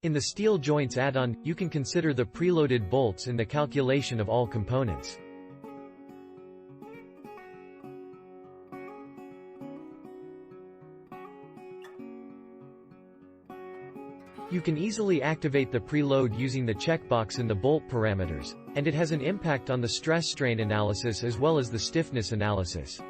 In the steel joints add-on, you can consider the preloaded bolts in the calculation of all components. You can easily activate the preload using the checkbox in the bolt parameters, and it has an impact on the stress-strain analysis as well as the stiffness analysis.